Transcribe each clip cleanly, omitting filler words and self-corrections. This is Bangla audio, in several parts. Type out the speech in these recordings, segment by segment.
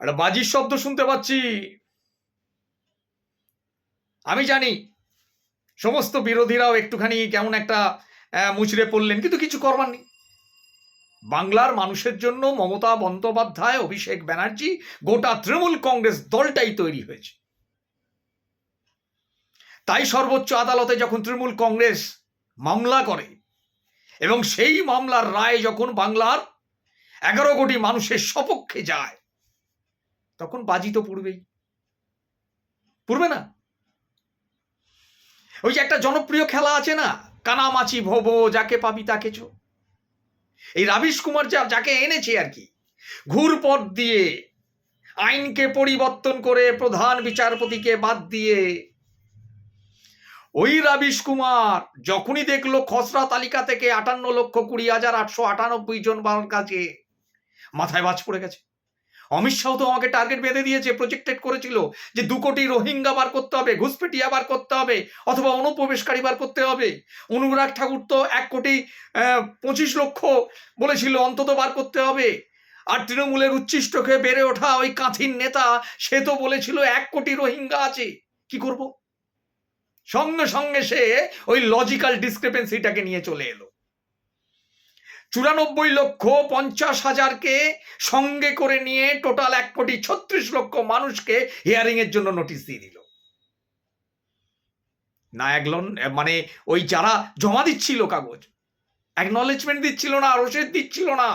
একটা বাজির শব্দ শুনতে পাচ্ছি। আমি জানি সমস্ত বিরোধীরাও একটুখানি কেমন একটা মুচড়ে পড়লেন, কিন্তু কিছু করবার নেই। বাংলার মানুষের জন্য মমতা বন্দ্যোপাধ্যায়, অভিষেক ব্যানার্জি, গোটা তৃণমূল কংগ্রেস দলটাই তৈরি হয়েছে। তাই সর্বোচ্চ আদালতে যখন তৃণমূল কংগ্রেস মামলা করে এবং সেই মামলার রায় যখন বাংলার 11 কোটি মানুষের সপক্ষে যায়, তখন বাজি তো পড়বেই, পড়বে না? ওই যে একটা জনপ্রিয় খেলা আছে না, কানামাছি ভোবো যাকে পাবি তাকে চো। এই রাবিশ কুমার যাকে এনেছে আর কি, ঘুরপথ দিয়ে আইনকে পরিবর্তন করে প্রধান বিচারপতিকে বাদ দিয়ে ওই রাবিশ কুমার যখনই দেখলো খসড়া তালিকা থেকে 58,20,898 জন বার কাছে, মাথায় বাজ পড়ে গেছে। অমিত শাহ তো আমাকে টার্গেট বেঁধে দিয়েছে, প্রজেক্টেড করেছিল যে 2 কোটি রোহিঙ্গা বার করতে হবে, ঘুষপেটিয়া বার করতে হবে, অথবা অনুপ্রবেশকারী বার করতে হবে। অনুরাগ ঠাকুর তো 1,25,00,000 বলেছিল অন্তত বার করতে হবে। আর তৃণমূলের উচ্ছিষ্ট খেয়ে বেড়ে ওঠা ওই কাঁথির নেতা, সে তো বলেছিল 1 কোটি রোহিঙ্গা আছে। কি করব? সঙ্গে সঙ্গে সে ওই লজিক্যাল ডিসক্রিপেন্সিটাকে নিয়ে চলে এলো। 94,50,000কে সঙ্গে করে নিয়ে টোটাল 1,36,00,000 মানুষকে হিয়ারিং এর জন্য নোটিশ দিয়ে দিল। না মানে ওই যারা জমা দিচ্ছিল কাগজ, অ্যাকনলেজমেন্ট দিচ্ছিল না, রসিদ দিচ্ছিল না,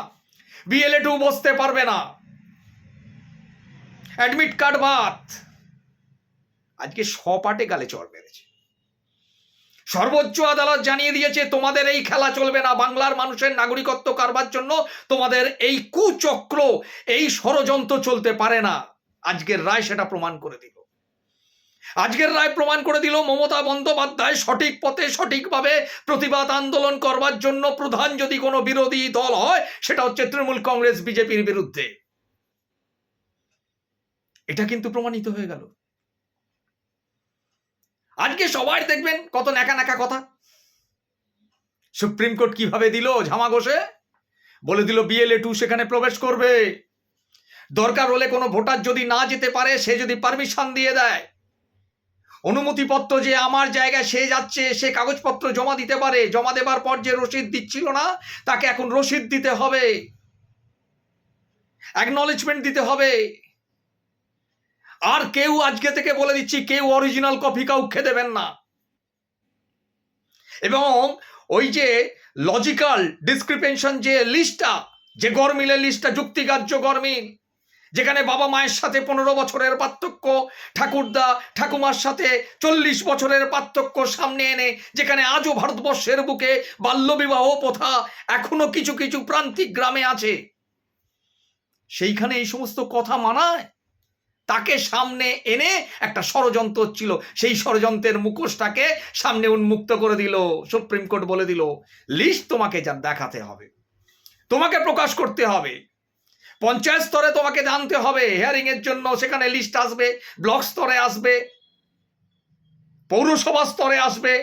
BLA-2 বসতে পারবে না, অ্যাডমিট কার্ড বাদ। আজকে সপাটে গালে চড় মেরেছে। সর্বোচ্চ আদালত জানিয়ে দিয়েছে তোমাদের এই খেলা চলবে না। বাংলার মানুষের নাগরিকত্ব কারবার জন্য তোমাদের এই কুচক্র, এই ষড়যন্ত্র চলতে পারে না। আজকের রায় সেটা প্রমাণ করে দিল। আজকের রায় প্রমাণ করে দিল মমতা বন্দ্যোপাধ্যায় সঠিক পথে সঠিকভাবে প্রতিবাদ আন্দোলন করবার জন্য প্রধান যদি কোনো বিরোধী দল হয়, সেটা হচ্ছে তৃণমূল কংগ্রেস বিজেপির বিরুদ্ধে। এটা কিন্তু প্রমাণিত হয়ে গেল। আজকে সবাই দেখবেন কত ন্যাকা ন্যাকা কথা। সুপ্রিম কোর্ট কিভাবে দিল ঝামা ঘষে, বলে দিল BLA-2 সেখানে প্রবেশ করবে। দরকার হলে কোনো ভোটার যদি না যেতে পারে, সে যদি পারমিশন দিয়ে দেয়, অনুমতিপত্র যে আমার জায়গায় সে যাচ্ছে, সে কাগজপত্র জমা দিতে পারে। জমা দেবার পর যে রসিদ দিচ্ছিল না, তাকে এখন রসিদ দিতে হবে, অ্যাকনলেজমেন্ট দিতে হবে। আর কেউ আজকে থেকে বলে দিচ্ছি, কেউ অরিজিনাল কপি কাউকে দেবেন না। এবং ওই যে লজিক্যাল ডিসক্রিপেনশন যে লিস্টটা, যে গরমিলের লিস্টটা, যুক্তিগ্রাহ্য গরমিল, যেখানে বাবা মায়ের সাথে 15 বছরের পার্থক্য, ঠাকুরদা ঠাকুমার সাথে 40 বছরের পার্থক্য সামনে এনে, যেখানে আজও ভারতবর্ষের বুকে বাল্যবিবাহ প্রথা এখনো কিছু কিছু প্রান্তিক গ্রামে আছে, সেইখানে এই সমস্ত কথা মানায়। তাকে সামনে এনে একটা ষড়যন্ত্র ছিল, সেই ষড়যন্ত্রের মুখোশটাকে সামনে উন্মুক্ত করে দিল। সুপ্রিম কোর্ট বলে দিল লিস্ট তোমাকে যা দেখাতে হবে, তোমাকে প্রকাশ করতে হবে, পঞ্চায়েত স্তরে তোমাকে জানতে হবে হিয়ারিং এর জন্য, সেখানে লিস্ট আসবে, ব্লক স্তরে আসবে, পৌরসভা স্তরে আসবে।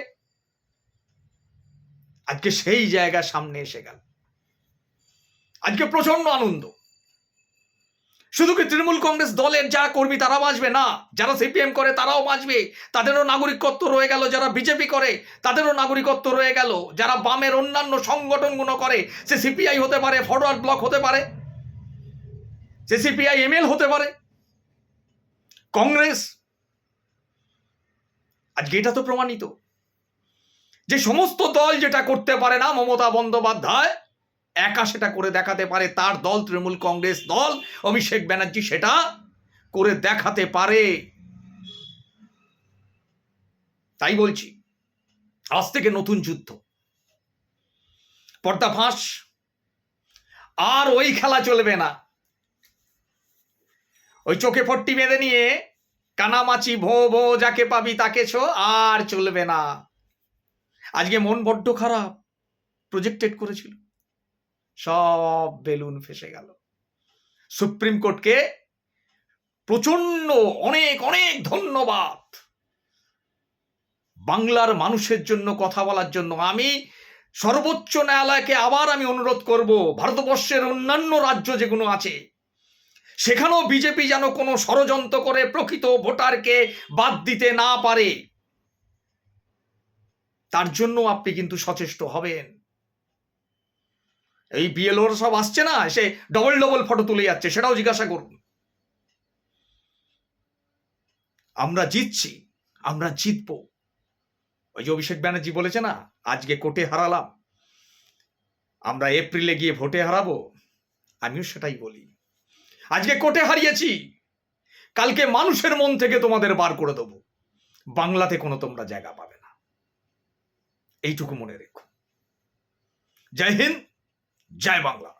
আজকে সেই জায়গা সামনে এসে গেল। আজকে প্রচন্ড আনন্দ। শুধু কি তৃণমূল কংগ্রেস দলের যারা কর্মী তারা বাঁচবে না, যারা CPM করে তারাও বাঁচবে, তাদেরও নাগরিকত্ব রয়ে গেল। যারা বিজেপি করে তাদেরও নাগরিকত্ব রয়ে গেল। যারা বামের অন্যান্য সংগঠনগুলো করে, সে CPI হতে পারে, ফরওয়ার্ড ব্লক হতে পারে, সে CPI ML হতে পারে, কংগ্রেস। আজকে এটা তো প্রমাণিত যে সমস্ত দল যেটা করতে পারে না, মমতা বন্দ্যোপাধ্যায় একা সেটা করে দেখাতে পারে। তার দল তৃণমূল কংগ্রেস দল, অভিষেক ব্যানার্জি সেটা করে দেখাতে পারে। তাই বলছি, আজ থেকে নতুন যুদ্ধ, পর্দাফাঁস। আর ওই খেলা চলবে না। ওই চোখে পট্টি বেঁধে নিয়ে কানামাছি ভো ভো যাকে পাবি তাকে ছো, আর চলবে না। আজকে মন বড্ড খারাপ, প্রজেক্টেড করেছিল, সব বেলুন ফেসে গেল। সুপ্রিম কোর্টকে প্রচন্ড অনেক অনেক ধন্যবাদ বাংলার মানুষের জন্য কথা বলার জন্য। আমি সর্বোচ্চ ন্যায়ালয়কে আবার আমি অনুরোধ করব, ভারতবর্ষের অন্যান্য রাজ্য যেগুলো আছে সেখানেও বিজেপি যেন কোনো ষড়যন্ত্র করে প্রকৃত ভোটারকে বাদ দিতে না পারে, তার জন্য আপনি কিন্তু সচেষ্ট হবেন। এই বিএলওর সব আসছে না, সে ডবল ডবল ফটো তুলে যাচ্ছে, সেটাও জিজ্ঞাসা করুন। আমরা জিতছি, আমরা জিতবো। ওই যে অভিষেক ব্যানার্জি বলেছে না, আজকে কোর্টে হারালাম, আমরা এপ্রিলে গিয়ে ভোটে হারাবো। আমিও সেটাই বলি, আজকে কোর্টে হারিয়েছি, কালকে মানুষের মন থেকে তোমাদের বার করে দেবো, বাংলাতে কোনো তোমরা জায়গা পাবে না, এইটুকু মনে রেখো। জয় হিন্দ, জয় বাংলা।